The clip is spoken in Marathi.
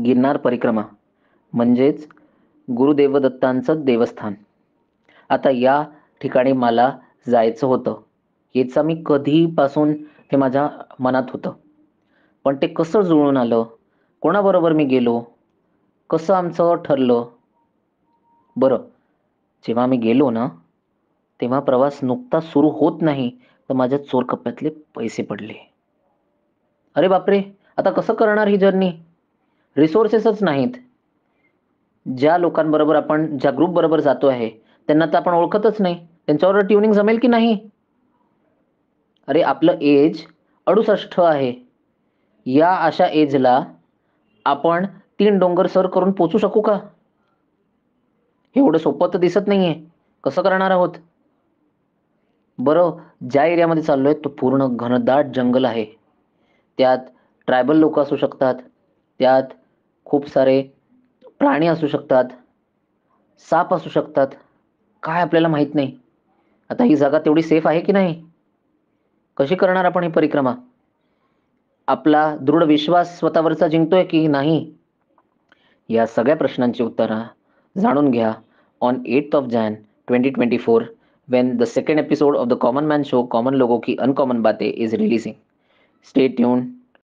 गिरनार परिक्रमा म्हणजेच गुरुदेवदत्तांचं देवस्थान. आता या ठिकाणी मला जायचं होतं. याचा मी कधीपासून हे माझ्या मनात होतं. पण ते कसं जुळून आलं? कोणाबरोबर मी गेलो? कसं आमचं ठरलं? बरं, जेव्हा मी गेलो ना, तेव्हा प्रवास नुकताच सुरू होत नाही, तर माझ्या चोरकप्प्यातले पैसे पडले. अरे बापरे! आता कसं करणार ही जर्नी? रिसोर्सेसच नाहीत. ज्या लोकांबरोबर आपण ज्या ग्रुपबरोबर जातो आहे, त्यांना तर आपण ओळखतच नाही. त्यांच्याबरोबर ट्युनिंग जमेल की नाही? अरे आपलं एज 68 आहे. या अशा एजला आपण 3 डोंगर सर करून पोहोचू शकू का? हे एवढं सोपं तर दिसत नाहीये. कसं करणार आहोत? बरं, ज्या एरियामध्ये चाललोय तो पूर्ण घनदाट जंगल आहे. त्यात ट्रायबल लोकं असू शकतात. त्यात खूप सारे प्राणी असू शकतात. साप असू शकतात. काय आपल्याला माहीत नाही. आता ही जागा तेवढी सेफ आहे की नाही? कशी करणार आपण ही परिक्रमा? आपला दृढ विश्वास स्वतःवरचा जिंकतोय की नाही? या सगळ्या प्रश्नांची उत्तरं जाणून घ्या on 8th of Jan 2024 when the second episode of the Common Man show Common लोगों की अनकॉमन बातें is releasing. Stay tuned.